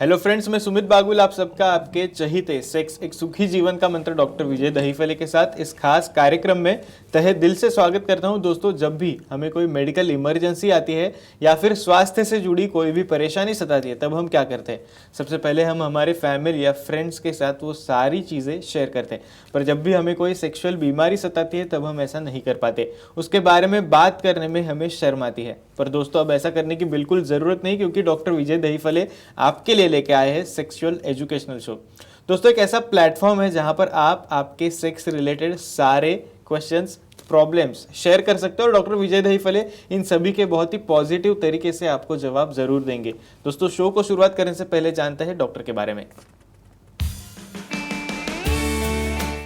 Hello friends, मैं सुमित बागुल आप सबका आपके चहीते सेक्स एक सुखी जीवन का मंत्र डॉक्टर विजय दहीफले के साथ इस खास कार्यक्रम में तहे दिल से स्वागत करता हूं। दोस्तों, जब भी हमें कोई मेडिकल इमरजेंसी आती है या फिर स्वास्थ्य से जुड़ी कोई भी परेशानी सताती है, तब हम क्या करते हैं? सबसे पहले हम हमारे फैमिली या फ्रेंड्स के साथ वो सारी चीज़ें शेयर करते हैं। पर जब भी हमें कोई सेक्सुअल बीमारी सताती है तब हम ऐसा नहीं कर पाते, उसके बारे में बात करने में हमें शर्म आती है। पर दोस्तों, अब ऐसा करने की बिल्कुल ज़रूरत नहीं, क्योंकि डॉक्टर विजय दहीफले आपके लिए लेके आए हैं सेक्सुअल एजुकेशनल शो। दोस्तों, एक ऐसा प्लेटफॉर्म है जहां पर आप आपके सेक्स रिलेटेड सारे क्वेश्चंस, प्रॉब्लम्स शेयर कर सकते हो और डॉक्टर विजय दहीफले इन सभी के बहुत ही पॉजिटिव तरीके से आपको जवाब जरूर देंगे। दोस्तों, शो को शुरुआत करने से पहले जानते हैं डॉक्टर के बारे में।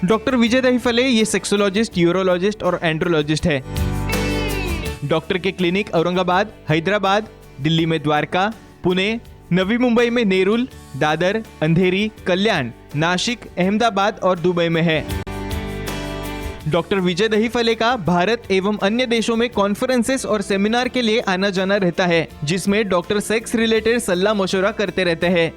डॉक्टर विजय दहीफले ये सेक्सोलॉजिस्ट, यूरोलॉजिस्ट और एंड्रोलॉजिस्ट है। डॉक्टर के क्लिनिक औरंगाबाद, हैदराबाद, दिल्ली में द्वारका, पुणे, नवी मुंबई में नेरुल, दादर, अंधेरी, कल्याण, नासिक, अहमदाबाद और दुबई में है। डॉक्टर विजय दहीफले का भारत एवं अन्य देशों में कॉन्फ्रेंसेस और सेमिनार के लिए आना जाना रहता है, जिसमें डॉक्टर सेक्स रिलेटेड सलाह मशवरा करते रहते हैं।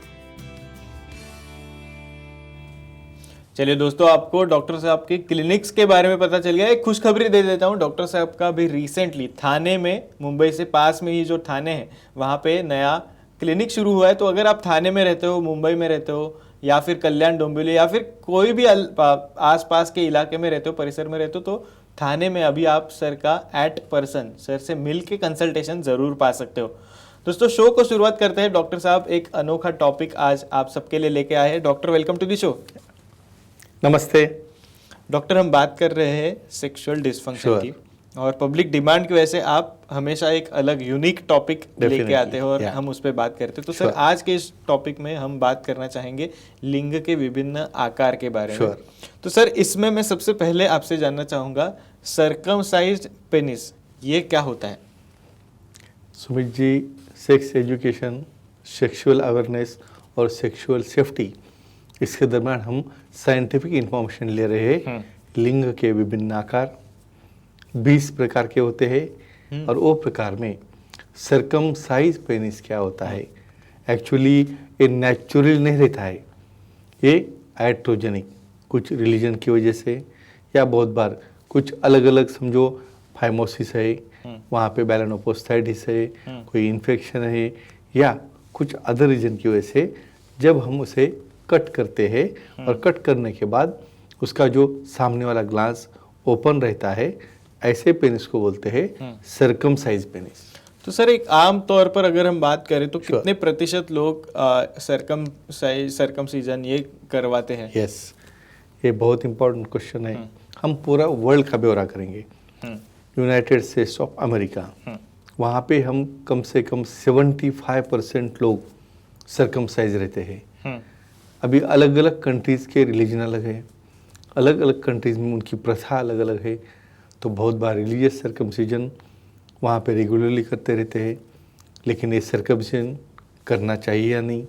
चलिए दोस्तों, आपको डॉक्टर साहब के क्लिनिक्स के बारे में पता चल गया। एक खुशखबरी दे देता हूँ, डॉक्टर साहब का भी रिसेंटली थाने में, मुंबई से पास में ही जो थाने हैं वहाँ पे नया क्लिनिक शुरू हुआ है। तो अगर आप थाने में रहते हो, मुंबई में रहते हो या फिर कल्याण, डोंबिवली या फिर कोई भी आसपास के इलाके में रहते हो, परिसर में रहते हो, तो थाने में अभी आप सर का @ सर से मिल के कंसल्टेशन ज़रूर पा सकते हो। दोस्तों, शो को शुरुआत करते हैं। डॉक्टर साहब एक अनोखा टॉपिक आज आप सबके लिए लेके आए हैं। Doctor, welcome to the show. नमस्ते डॉक्टर, हम बात कर रहे हैं सेक्सुअल डिसफंक्शन की, और पब्लिक डिमांड की वजह से आप हमेशा एक अलग यूनिक टॉपिक लेके आते हो और हम उस पर बात करते हैं। तो सर, आज के इस टॉपिक में हम बात करना चाहेंगे लिंग के विभिन्न आकार के बारे में। तो सर, इसमें मैं सबसे पहले आपसे जानना चाहूँगा, सर्कमसाइज्ड पेनिस ये क्या होता है? सुमित जी, सेक्स एजुकेशन, सेक्सुअल अवेयरनेस और सेक्सुअल सेफ्टी, इसके दरम्यान हम साइंटिफिक इंफॉर्मेशन ले रहे हैं। लिंग के विभिन्न आकार 20 प्रकार के होते हैं और वो प्रकार में सर्कमसाइज पेनिस क्या होता है। एक्चुअली ये नेचुरल नहीं रहता है, ये एट्रोजेनिक, कुछ रिलीजन की वजह से या बहुत बार कुछ अलग अलग, समझो फाइमोसिस है, वहाँ पे बैलेनोपोस्टाइटिस है, कोई इन्फेक्शन है या कुछ अदर रीजन की वजह से जब हम उसे कट करते हैं और कट करने के बाद उसका जो सामने वाला ग्लास ओपन रहता है, ऐसे पेनिस को बोलते हैं सर्कमसाइज पेनिस। तो सर, एक आम तौर पर अगर हम बात करें तो कितने प्रतिशत लोग सर्कमसीजन ये करवाते हैं? यस, ये बहुत इंपॉर्टेंट क्वेश्चन है। हम पूरा वर्ल्ड का ब्यौरा करेंगे। यूनाइटेड स्टेट्स ऑफ अमेरिका, वहाँ पे हम कम से कम 75% लोग सर्कमसाइज रहते हैं। अभी अलग अलग कंट्रीज़ के रिलीजन अलग है, अलग अलग कंट्रीज़ में उनकी प्रथा अलग अलग है। तो बहुत बार रिलीजियस सर्कमसिजन वहाँ पे रेगुलरली करते रहते हैं, लेकिन ये सर्कमसिजन करना चाहिए या नहीं।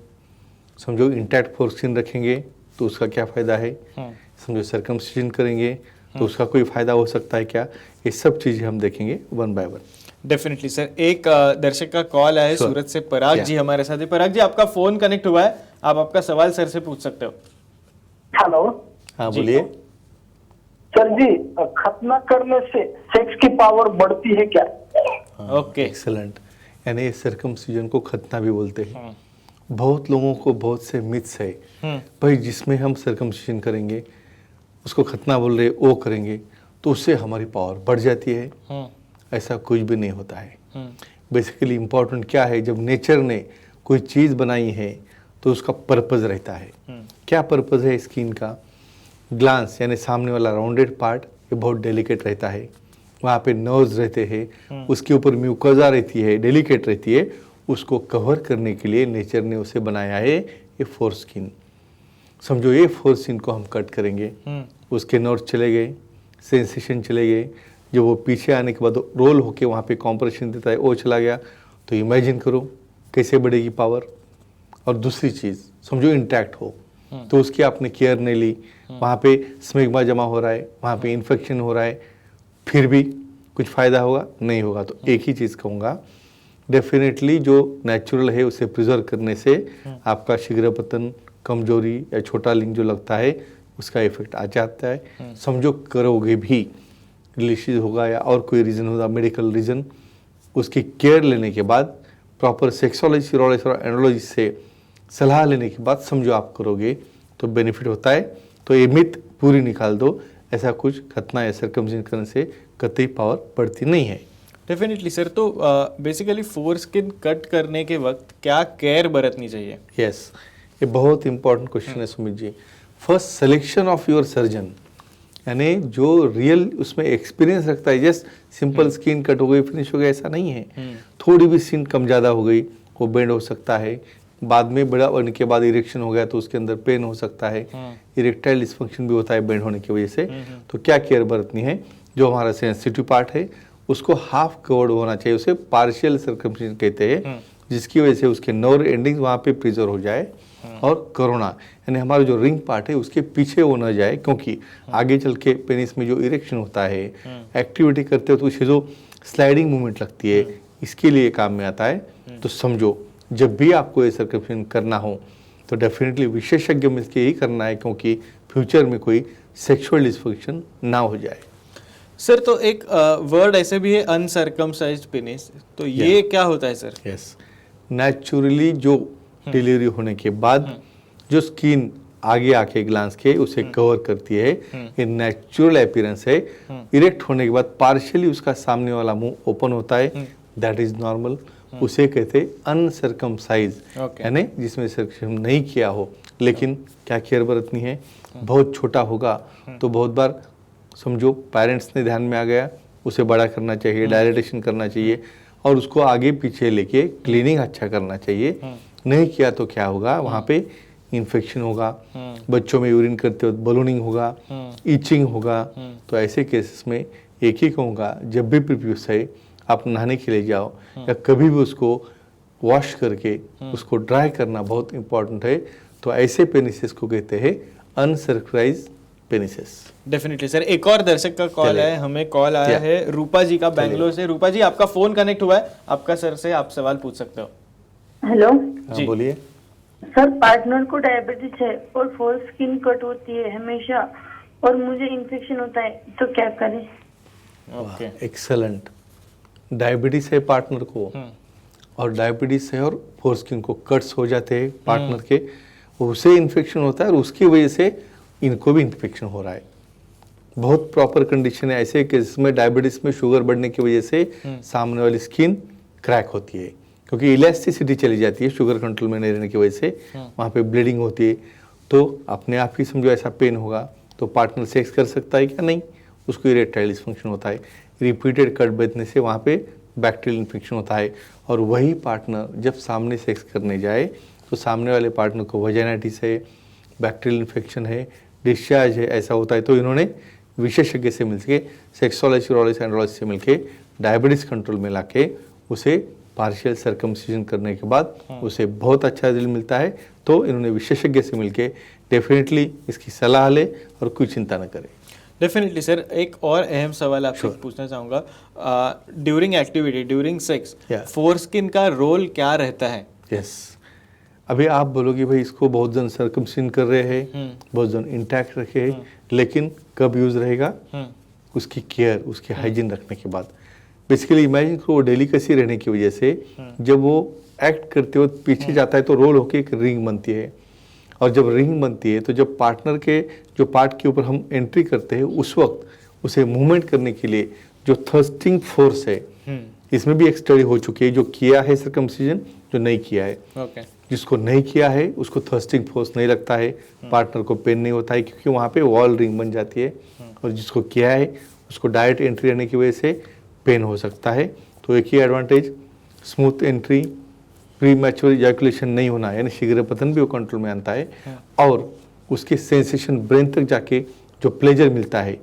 समझो इंटैक्ट फोर्स्किन रखेंगे तो उसका क्या फ़ायदा है, समझो सर्कमसिजन करेंगे तो उसका कोई फ़ायदा हो सकता है क्या, ये सब चीज़ें हम देखेंगे one by one. Definitely sir. एक दर्शक का कॉल आया है सूरत से, पराग जी हमारे साथ है। पराग जी, आपका फोन कनेक्ट हुआ है, आप आपका सवाल सर से पूछ सकते हो। हेलो, हाँ बोलिए। सर जी, खतना करने से सेक्स की पावर बढ़ती है क्या? Okay, excellent. यानी सर्कमसिजन को खतना भी बोलते हैं। बहुत लोगों को बहुत से मिथ्स है भाई, जिसमें हम सर्कमसिजन करेंगे उसको खतना बोल रहे, वो करेंगे तो उससे हमारी पावर बढ़ जाती है। ऐसा कुछ भी नहीं होता है। बेसिकली इम्पोर्टेंट क्या है, जब नेचर ने कोई चीज़ बनाई है तो उसका पर्पज़ रहता है। क्या पर्पज़ है स्किन का? ग्लांस यानी सामने वाला राउंडेड पार्ट, ये बहुत डेलिकेट रहता है, वहाँ पे नर्व्स रहते हैं, उसके ऊपर म्यूकोजा रहती है, डेलिकेट रहती है, उसको कवर करने के लिए नेचर ने उसे बनाया है ये फोरस्किन। समझो ये फोरस्किन को हम कट करेंगे, उसके नर्व चले गए, सेंसेशन चले गए, जब वो पीछे आने के बाद रोल होके वहाँ पे कॉम्प्रेशन देता है, वो चला गया, तो इमेजिन करो कैसे बढ़ेगी पावर। और दूसरी चीज़, समझो इंटैक्ट हो तो उसकी आपने केयर नहीं ली, वहाँ पे स्मेग्मा जमा हो रहा है, वहाँ पे इन्फेक्शन हो रहा है, फिर भी कुछ फ़ायदा होगा? नहीं होगा। तो एक ही चीज़ कहूँगा, डेफिनेटली जो नेचुरल है उसे प्रिजर्व करने से आपका शीघ्र पतन, कमजोरी या छोटा लिंग जो लगता है उसका इफेक्ट आ जाता है। समझो करोगे भी, रिलेशन होगा या और कोई रीज़न होगा, मेडिकल रीज़न, उसकी केयर लेने के बाद, प्रॉपर सेक्सोलॉजी, यूरोलॉजी और एंड्रोलॉजी से सलाह लेने के बाद समझो आप करोगे तो बेनिफिट होता है। तो ये मिथ पूरी निकाल दो, ऐसा कुछ खतना या सर्कमसिजन करने से कतई पावर बढ़ती नहीं है। Definitely sir. तो बेसिकली फोरस्किन कट करने के वक्त क्या केयर बरतनी चाहिए? यस, ये बहुत इंपॉर्टेंट क्वेश्चन है Sumit ji. First, selection of your surgeon, यानी जो रियल उसमें एक्सपीरियंस रखता है। जस्ट सिंपल स्किन कट हो गई, फिनिश हो गया, ऐसा नहीं है। थोड़ी भी स्किन कम ज़्यादा हो गई, वो बेंड हो सकता है। बाद में बड़ा होने के बाद इरेक्शन हो गया तो उसके अंदर पेन हो सकता है। इरेक्टाइल डिस्फंक्शन भी होता है बेंड होने की वजह से। तो क्या केयर बरतनी है? जो हमारा सेंसिटिव पार्ट है उसको हाफ कवर्ड होना चाहिए, उसे पार्शियल सर्कमसिजन कहते हैं, जिसकी वजह से उसके नर्व एंडिंग वहाँ पे प्रिजर्व हो जाए। और कोरोना यानी हमारा जो रिंग पार्ट है उसके पीछे वो न जाए, क्योंकि आगे चल के पेनिस में जो इरेक्शन होता है, एक्टिविटी करते हो तो उससे जो स्लाइडिंग मूवमेंट लगती है, इसके लिए काम में आता है। तो समझो जब भी आपको ये सर्कमसिजन करना हो तो डेफिनेटली विशेषज्ञ मिलकर ही करना है, क्योंकि फ्यूचर में कोई सेक्सुअल डिस्फंक्शन ना हो जाए। सर तो एक वर्ड ऐसे भी है अनसर्कमसाइज्ड पेनिस, तो ये क्या होता है सर? यस, नेचुरली जो डिलीवरी होने के बाद जो स्किन आगे आके ग्लांस के उसे कवर करती है, ये नेचुरल अपीयरेंस है। इरेक्ट होने के बाद पार्शियली उसका सामने वाला मुंह ओपन होता है, दैट इज नॉर्मल। उसे कहते हैं अनसर्कमसाइज, यानी जिसमें सर्कमसिजन नहीं किया हो। लेकिन क्या केयर बरतनी है? बहुत छोटा होगा तो बहुत बार समझो पेरेंट्स ने ध्यान में आ गया, उसे बड़ा करना चाहिए, डायलेटेशन करना चाहिए और उसको आगे पीछे लेके क्लीनिंग अच्छा करना चाहिए। नहीं किया तो क्या होगा? वहाँ पे इन्फेक्शन होगा, बच्चों में यूरिन करते वक्त बलूनिंग होगा, ईचिंग होगा। तो ऐसे केसेस में एक ही कहूँगा, जब भी प्रीप्यूस है आप नहाने के लिए जाओ या कभी भी उसको वॉश करके उसको ड्राई करना बहुत इंपॉर्टेंट है। तो ऐसे पेनिसेस को कहते हैं अनसर्कमसाइज्ड पेनिसेस। Definitely sir. एक और दर्शक का कॉल है, हमें कॉल आया है रूपा जी का बैंगलोर से। रूपा जी आपका फोन कनेक्ट हुआ है, आपका सर से आप सवाल पूछ सकते हो। हेलो हाँ, बोलिए। सर, पार्टनर को डायबिटीज है और फोर स्किन कट होती है हमेशा और मुझे इन्फेक्शन होता है, तो क्या करें? Okay, excellent. डायबिटीज है पार्टनर को और डायबिटीज है और फोर स्किन को कट्स हो जाते हैं पार्टनर के, उसे इन्फेक्शन होता है और उसकी वजह से इनको भी इन्फेक्शन हो रहा है। बहुत प्रॉपर कंडीशन है। ऐसे केस में डायबिटीज में शुगर बढ़ने की वजह से सामने वाली स्किन क्रैक होती है, क्योंकि इलास्टिसिटी चली जाती है शुगर कंट्रोल में नहीं रहने की वजह से, वहाँ पे ब्लीडिंग होती है। तो अपने आप ही समझो ऐसा पेन होगा तो पार्टनर सेक्स कर सकता है क्या? नहीं, उसको इरेक्टाइल डिस्फंक्शन होता है। रिपीटेड कट बचने से वहाँ पे बैक्टीरियल इन्फेक्शन होता है। और वही पार्टनर जब सामने सेक्स करने जाए तो सामने वाले पार्टनर को वजाइनाइटिस है, बैक्टीरियल इन्फेक्शन है, डिस्चार्ज है, ऐसा होता है। तो इन्होंने विशेषज्ञ से मिलके, सेक्सोलॉजी, यूरोलॉजी, एंड्रोलॉजी से मिलके डायबिटीज कंट्रोल में लाके उसे पार्शियल सर्कमसिजन करने के बाद उसे बहुत अच्छा रिजल्ट मिलता है। तो इन्होंने विशेषज्ञ से मिलके डेफिनेटली इसकी सलाह ले और कोई चिंता न करे। Definitely sir. एक और अहम सवाल आपसे पूछना चाहूँगा, during activity, during sex, foreskin का रोल क्या रहता है? यस, अभी आप बोलोगे भाई इसको बहुत जन सर्कमसिजन कर रहे हैं, बहुत जन इंटैक्ट रखे हैं, लेकिन कब यूज रहेगा? उसकी केयर, उसकी हाइजीन रखने के बाद। बेसिकली इमेजिन करो, डेलिकेसी रहने की वजह से जब वो एक्ट करते वक्त पीछे जाता है तो रोल होके एक रिंग बनती है, और जब रिंग बनती है तो जब पार्टनर के जो पार्ट के ऊपर हम एंट्री करते हैं उस वक्त उसे मूवमेंट करने के लिए जो थर्स्टिंग फोर्स है, इसमें भी एक स्टडी हो चुकी है, जो किया है सर्कमसिजन, जो नहीं किया है। जिसको नहीं किया है उसको थर्स्टिंग फोर्स नहीं लगता है, पार्टनर को पेन नहीं होता है, क्योंकि वहाँ पे वॉल रिंग बन जाती है। और जिसको किया है उसको डायरेक्ट एंट्री रहने की वजह से पेन हो सकता है। तो एक ही advantage, smooth entry, premature ejaculation नहीं होना, यानी शीघ्र पतन भी वो कंट्रोल में आता है। और उसके सेंसेशन ब्रेन तक जाके जो प्लेजर मिलता है,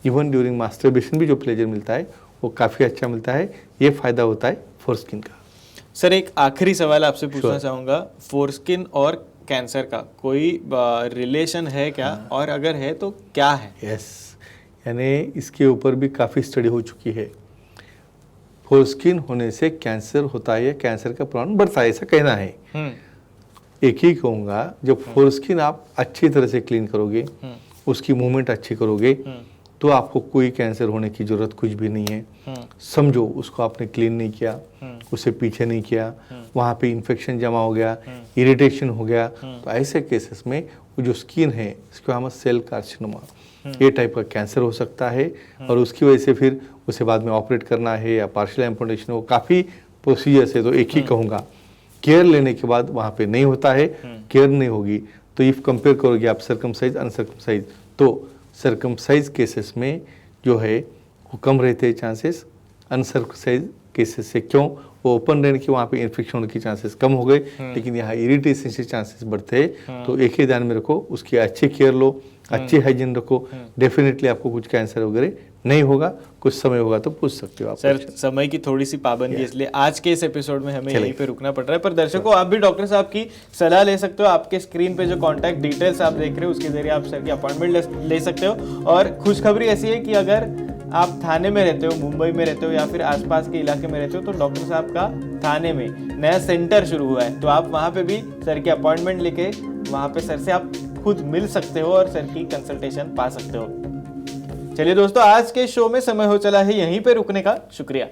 इवन ड्यूरिंग मास्टरबेशन भी जो प्लेजर मिलता है वो काफ़ी अच्छा मिलता है। ये फायदा होता है फोरस्किन का। सर एक आखिरी सवाल आपसे पूछना चाहूँगा, फोरस्किन और कैंसर का कोई रिलेशन है क्या? और अगर है तो क्या है? यस, यानी इसके ऊपर भी काफ़ी स्टडी हो चुकी है। फोरस्किन होने से कैंसर होता है या कैंसर का प्रमाण बढ़ता है, ऐसा कहना है। एक ही कहूँगा, जब फोरस्किन आप अच्छी तरह से क्लीन करोगे, उसकी मूवमेंट अच्छी करोगे, तो आपको कोई कैंसर होने की जरूरत कुछ भी नहीं है। समझो उसको आपने क्लीन नहीं किया, उसे पीछे नहीं किया, वहाँ पे इन्फेक्शन जमा हो गया, इरिटेशन हो गया, तो ऐसे केसेस में वो जो स्किन है स्क्वैमस सेल कार्सिनोमा, ये टाइप का कैंसर हो सकता है। और उसकी वजह से फिर उसे बाद में ऑपरेट करना है या पार्शियल इम्प्लांटेशन हो, काफ़ी प्रोसीजर्स है। तो एक ही कहूँगा, केयर लेने के बाद वहाँ पे नहीं होता है, केयर नहीं होगी तो इफ़ कंपेयर करोगे आप सर्कमसाइज अनसर्कमसाइज, तो सर्कमसाइज केसेस में जो है वो कम रहते हैं चांसेस, अनसर्कमसाइज केसेस से। क्यों? वो ओपन रहने के वहाँ पे इन्फेक्शन होने की चांसेस कम हो गए, लेकिन यहाँ इरिटेशन से चांसेस बढ़ते हैं। तो एक ही ध्यान में रखो, उसकी अच्छी केयर लो, अच्छी हाइजीन रखो, डेफिनेटली आपको कुछ कैंसर वगैरह नहीं होगा। कुछ समय होगा तो पूछ सकते हो आप। सर, समय की थोड़ी सी पाबंदी, इसलिए आज के इस एपिसोड में हमें यहीं पे रुकना पड़ रहा है। पर दर्शकों, आप भी डॉक्टर साहब की सलाह ले सकते हो। आपके स्क्रीन पे जो कॉन्टैक्ट डिटेल्स आप देख रहे हो, उसके जरिए आप सर की अपॉइंटमेंट ले सकते हो। और खुशखबरी ऐसी है कि अगर आप थाने में रहते हो, मुंबई में रहते हो या फिर आसपास के इलाके में रहते हो, तो डॉक्टर साहब का थाने में नया सेंटर शुरू हुआ है। तो आप वहाँ पे भी सर की अपॉइंटमेंट लेके वहाँ पे सर से आप खुद मिल सकते हो और सर की कंसल्टेशन पा सकते हो। चलिए दोस्तों, आज के शो में समय हो चला है यहीं पे रुकने का। शुक्रिया।